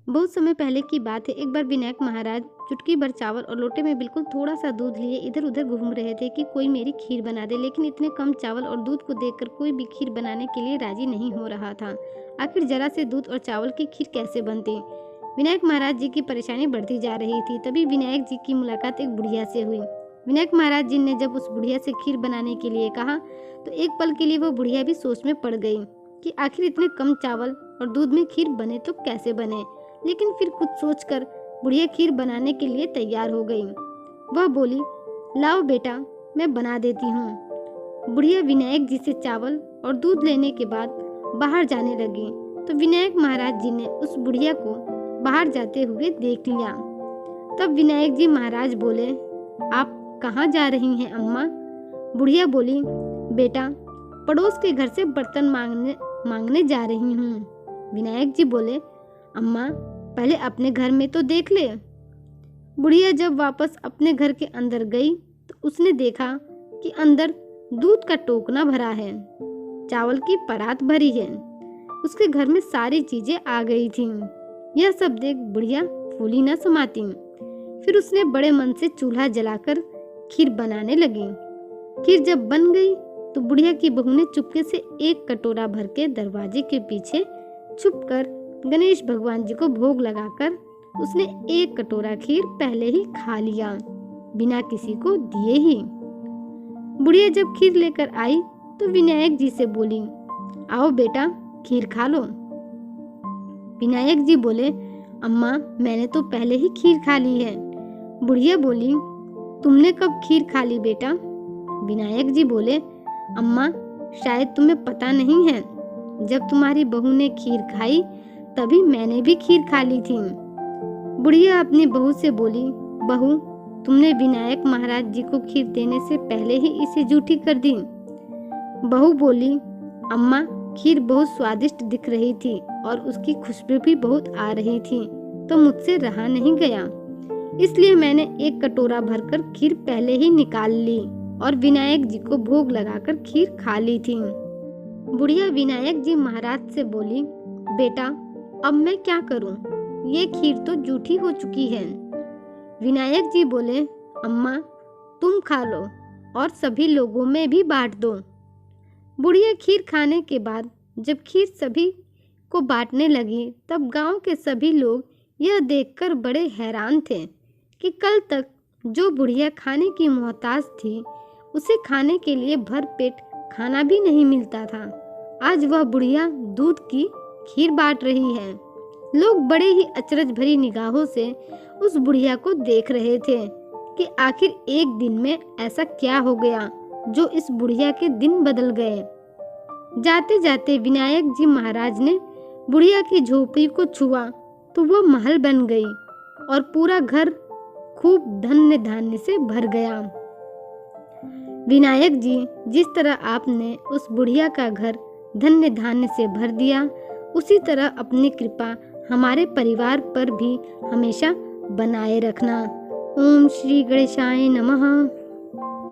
बहुत समय पहले की बात है। एक बार विनायक महाराज चुटकी भर चावल और लोटे में बिल्कुल थोड़ा सा दूध लिए इधर उधर घूम रहे थे कि कोई मेरी खीर बना दे, लेकिन इतने कम चावल और दूध को देखकर कोई भी खीर बनाने के लिए राजी नहीं हो रहा था। आखिर जरा से दूध और चावल की खीर कैसे बनती? विनायक महाराज जी की परेशानी बढ़ती जा रही थी। तभी विनायक जी की मुलाकात एक बुढ़िया से हुई। विनायक महाराज जी ने जब उस बुढ़िया से खीर बनाने के लिए कहा तो एक पल के लिए वो बुढ़िया भी सोच में पड़ गई कि आखिर इतने कम चावल और दूध में खीर बने तो कैसे बने। लेकिन फिर कुछ सोचकर बुढ़िया खीर बनाने के लिए तैयार हो गई। वह बोली, लाओ बेटा, मैं बना देती हूँ। बुढ़िया विनायक जी से चावल और दूध लेने के बाद बाहर जाने लगी तो विनायक महाराज जी ने उस बुढ़िया को बाहर जाते हुए देख लिया। तब विनायक जी महाराज बोले, आप कहाँ जा रही हैं अम्मा? बुढ़िया बोली, बेटा, पड़ोस के घर से बर्तन मांगने जा रही हूँ। विनायक जी बोले, अम्मा, पहले अपने घर में तो देख ले। बुढ़िया जब वापस अपने घर के अंदर गई तो उसने देखा कि अंदर दूध का टोकना भरा है, चावल की परात भरी है। उसके घर में सारी चीजें आ गई थीं। यह सब देख बुढ़िया फूली न समाती। फिर उसने बड़े मन से चूल्हा जलाकर खीर बनाने लगी। खीर जब बन गई तो बुढ़िया की बहू ने चुपके से एक कटोरा भर के दरवाजे के पीछे छुपकर गणेश भगवान जी को भोग लगाकर उसने एक कटोरा खीर पहले ही खा लिया, बिना किसी को दिए ही। बुढ़िया जब खीर लेकर आई तो विनायक जी से बोली, आओ बेटा, खीर खा लो। विनायक जी बोले, अम्मा, मैंने तो पहले ही खीर खा ली है। बुढ़िया बोली, तुमने कब खीर खा ली बेटा? विनायक जी बोले, अम्मा, शायद तुम्हें पता नहीं है, जब तुम्हारी बहू ने खीर खाई तभी मैंने भी खीर खा ली थी। बुढ़िया अपनी बहू से बोली, बहू, तुमने विनायक महाराज जी को खीर देने से पहले ही इसे जूठी कर दी। बहू बोली, अम्मा, खीर बहुत स्वादिष्ट दिख रही थी और उसकी खुशबू भी बहुत आ रही थी, तो मुझसे रहा नहीं गया, इसलिए मैंने एक कटोरा भरकर खीर पहले ही निकाल ली और विनायक जी को भोग लगाकर खीर खा ली थी। बुढ़िया विनायक जी महाराज से बोली, बेटा, अब मैं क्या करूं? ये खीर तो जूठी हो चुकी है। विनायक जी बोले, अम्मा, तुम खा लो और सभी लोगों में भी बांट दो। बुढ़िया खीर खाने के बाद जब खीर सभी को बांटने लगी तब गांव के सभी लोग यह देखकर बड़े हैरान थे कि कल तक जो बुढ़िया खाने की मोहताज थी उसे खाने के लिए भर पेट खाना भी नहीं मिलता था, आज वह बुढ़िया दूध की खीर बांट रही है। लोग बड़े ही अचरज भरी निगाहों से उस बुढ़िया को देख रहे थे कि आखिर एक दिन में ऐसा क्या हो गया जो इस बुढ़िया के दिन बदल गए। जाते जाते विनायक जी महाराज ने बुढ़िया की झोपड़ी को छुआ तो वह महल बन गई और पूरा घर खूब धन्य धान्य से भर गया। विनायक जी, जिस तरह आपने उस बुढ़िया का घर धन्य धान्य से भर दिया, उसी तरह अपनी कृपा हमारे परिवार पर भी हमेशा बनाए रखना। ओम श्री गणेशाय नमः।